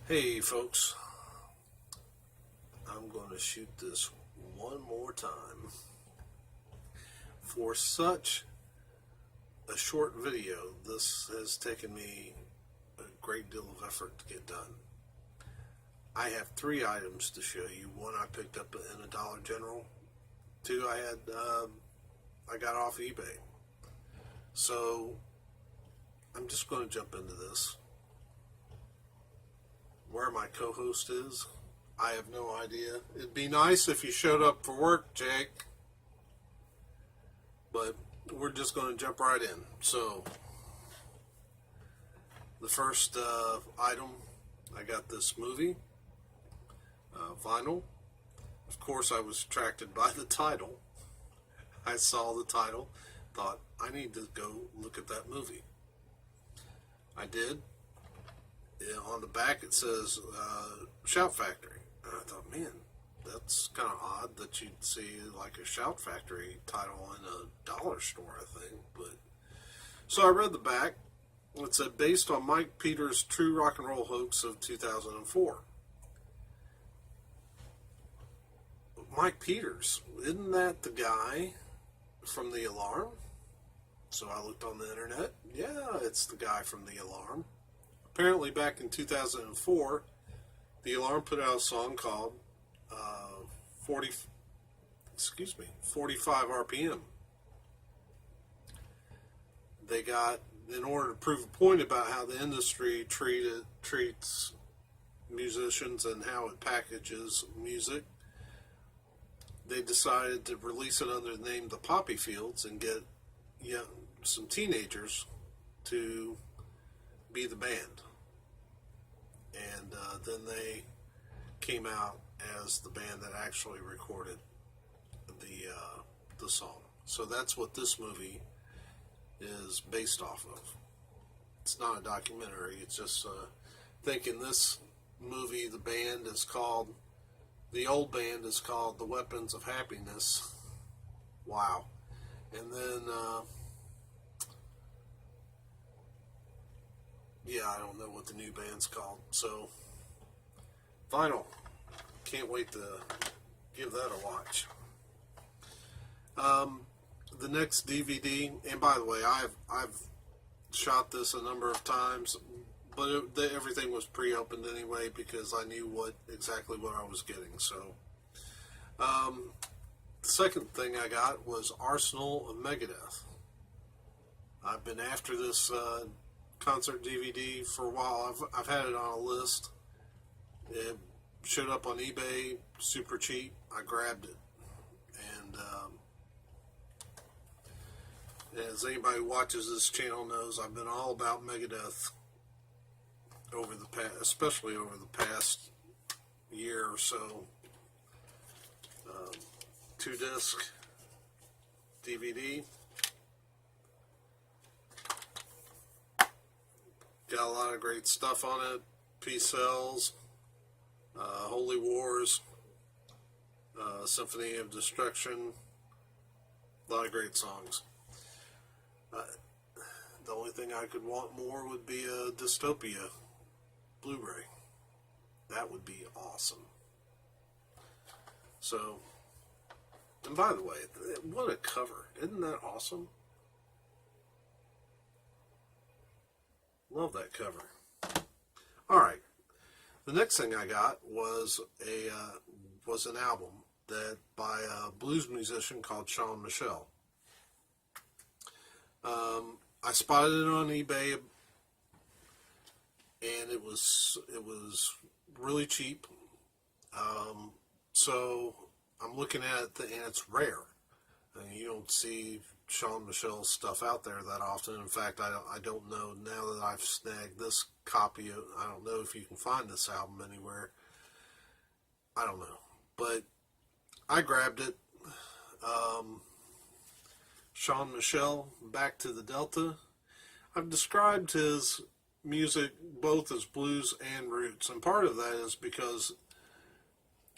Hey folks, I'm going to shoot this one more time. For such a short video, this has taken me a great deal of effort to get done. I have 3 items to show you. One I picked up in a Dollar General. 2 I got off eBay. So I'm just going to jump into this. Where my co-host is, I have no idea. It'd be nice if you showed up for work, Jake. But we're just going to jump right in. So, the first item, I got this movie, vinyl. Of course, I was attracted by the title. I saw the title, thought, I need to go look at that movie. I did. On the back it says Shout Factory. And I thought, man, that's kind of odd that you'd see like a Shout Factory title in a dollar store, I think. But so I read the back. It said, based on Mike Peters' true rock and roll hoax of 2004. Mike Peters, isn't that the guy from The Alarm? So I looked on the internet. Yeah, it's the guy from The Alarm. Apparently, back in 2004, The Alarm put out a song called 45 RPM. They got, in order to prove a point about how the industry treats musicians and how it packages music, they decided to release it under the name The Poppy Fields and get some teenagers to be the band. And then they came out as the band that actually recorded the song. So that's what this movie is based off of. It's not a documentary. It's just thinking this movie, the old band is called The Weapons of Happiness. Wow. And then I don't know what the new band's called. So, vinyl. Can't wait to give that a watch. The next DVD, and by the way, I've shot this a number of times, but everything was pre-opened anyway because I knew exactly what I was getting. So, the second thing I got was Arsenal of Megadeth. I've been after this concert DVD for a while. I've had it on a list. It showed up on eBay, super cheap. I grabbed it, and as anybody who watches this channel knows, I've been all about Megadeth especially over the past year or so. 2-disc DVD. Got a lot of great stuff on it. Peace Sells, Holy Wars, Symphony of Destruction. A lot of great songs. The only thing I could want more would be a Dystopia Blu-ray. That would be awesome. So, and by the way, what a cover. Isn't that awesome? Love that cover. Alright. The next thing I got was an album by a blues musician called Michel. I spotted it on eBay, and it was really cheap. So I'm looking at it, and it's rare. And you don't see Michel's stuff out there that often. In fact, I don't know, now that I've snagged this copy, I don't know if you can find this album anywhere. I don't know. But I grabbed it. Michel, Back to the Delta. I've described his music both as blues and roots, and part of that is because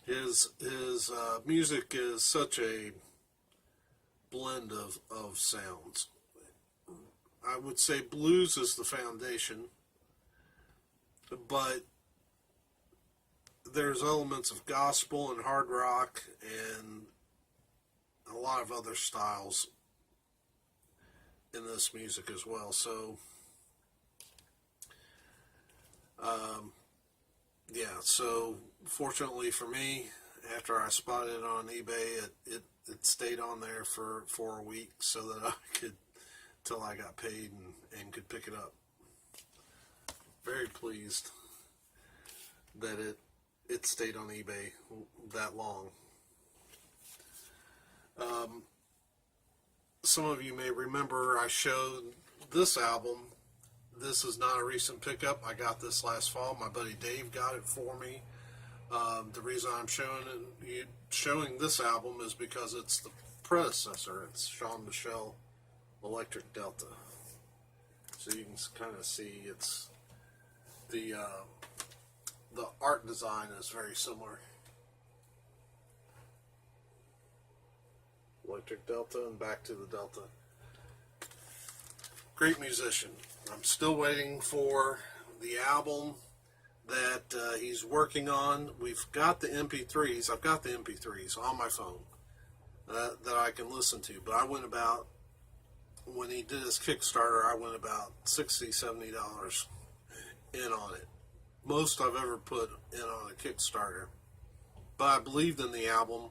his music is such a blend of sounds. I would say blues is the foundation, but there's elements of gospel and hard rock and a lot of other styles in this music as well. So, yeah, so fortunately for me, after I spotted it on eBay, it stayed on there for a week so that I could, till I got paid and could pick it up. Very pleased that it stayed on eBay that long. Some of you may remember I showed this album. This is not a recent pickup. I got this last fall. My buddy Dave got it for me. The reason I'm showing this album is because it's the predecessor. It's Michel Electric Delta. So you can kind of see it's the art design is very similar. Electric Delta and back to the Delta. Great musician. I'm still waiting for the album that he's working on. We've got the MP3s. I've got the MP3s on my phone that I can listen to. But I went about, when he did his Kickstarter, I went about $60, $70 in on it. Most I've ever put in on a Kickstarter. But I believed in the album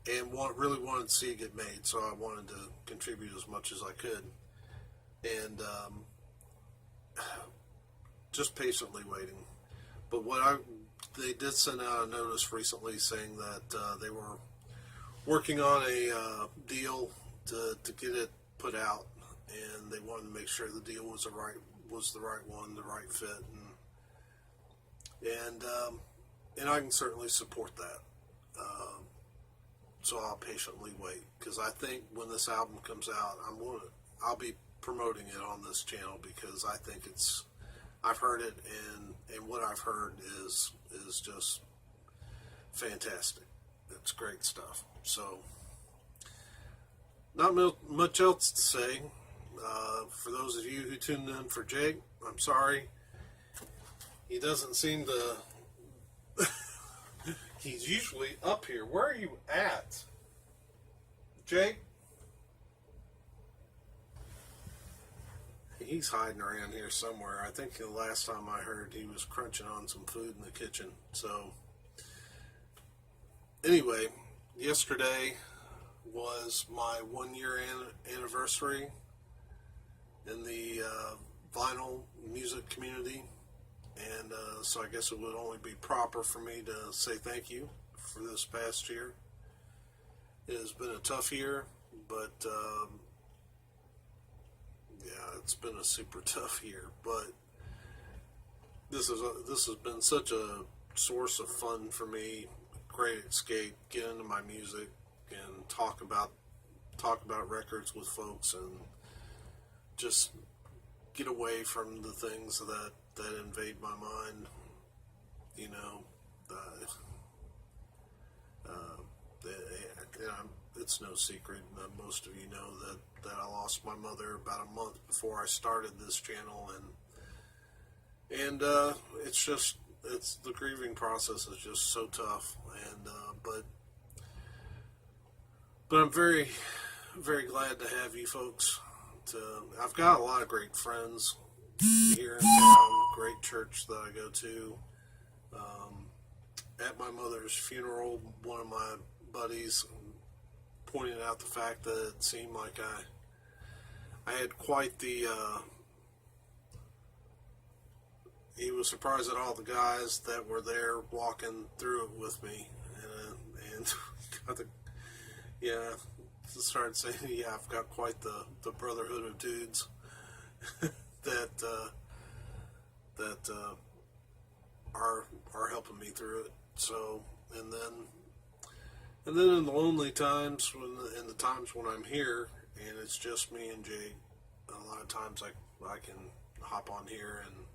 and really wanted to see it get made, so I wanted to contribute as much as I could. And just patiently waiting. But they did send out a notice recently saying that they were working on a deal to get it put out, and they wanted to make sure the deal was the right one, the right fit, and I can certainly support that. So I'll patiently wait, because I think when this album comes out, I'll be promoting it on this channel, because I think I've heard it, and what I've heard is just fantastic. It's great stuff. So, not much else to say. For those of you who tuned in for Jake, I'm sorry. He doesn't seem to... He's usually up here. Where are you at, Jake? He's hiding around here somewhere. I think the last time I heard, he was crunching on some food in the kitchen. So, anyway, yesterday was my 1-year anniversary in the vinyl music community. And so I guess it would only be proper for me to say thank you for this past year. It has been a tough year, but yeah, it's been a super tough year. But this has been such a source of fun for me. Great escape, get into my music and talk about records with folks, and just get away from the things that invade my mind. You know, it's no secret. Most of you know that I lost my mother about a month before I started this channel, and it's the grieving process is just so tough. And but I'm very, very glad to have you folks. I've got a lot of great friends here in town, great church that I go to. At my mother's funeral, one of my buddies pointed out the fact that it seemed like I had quite the, he was surprised at all the guys that were there walking through it with me, and got the, yeah, started saying, yeah, I've got quite the brotherhood of dudes that are helping me through it. So, and then in the lonely times, in the times when I'm here and it's just me and Jake, a lot of times I can hop on here and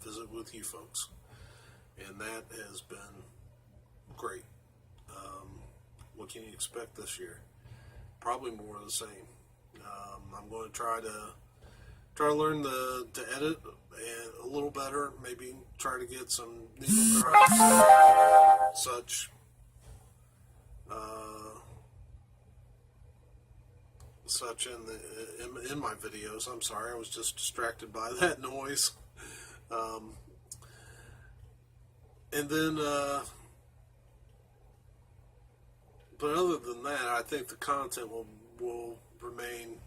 visit with you folks, and that has been great. What can you expect this year? Probably more of the same. I'm going to try to learn to edit a a little better. Maybe try to get some needle drops, such in my videos. I'm sorry, I was just distracted by that noise. And then, but other than that, I think the content will remain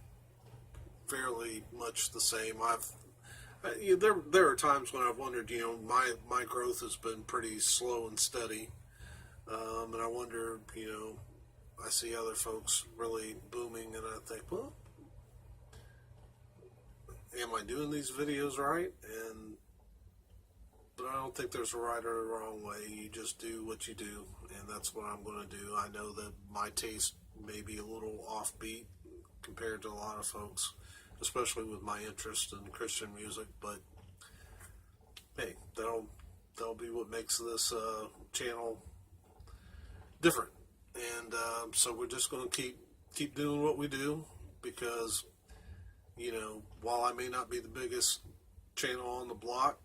fairly much the same. There are times when I've wondered, my growth has been pretty slow and steady, and I wonder, I see other folks really booming, and I think, well, am I doing these videos right? But I don't think there's a right or a wrong way. You just do what you do, and that's what I'm going to do. I know that my taste may be a little offbeat compared to a lot of folks, especially with my interest in Christian music, but hey, that'll be what makes this channel different. And so we're just going to keep doing what we do, because while I may not be the biggest channel on the block,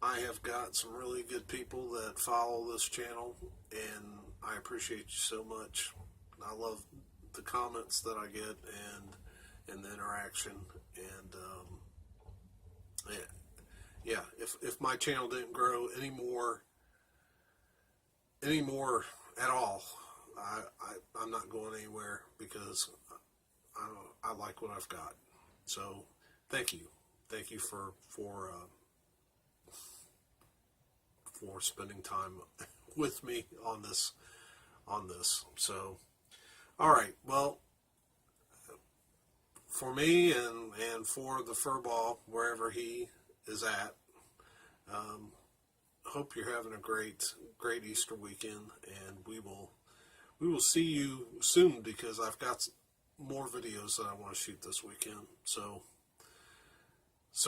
I have got some really good people that follow this channel, and I appreciate you so much. I love the comments that I get and the interaction, and yeah. If my channel didn't grow any more at all, I'm not going anywhere, because I like what I've got. So thank you for spending time with me on this. So, all right, well, for me and for the furball, wherever he is at, hope you're having a great Easter weekend, and we will see you soon, because I've got more videos that I want to shoot this weekend. So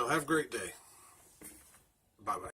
have a great day. Bye bye.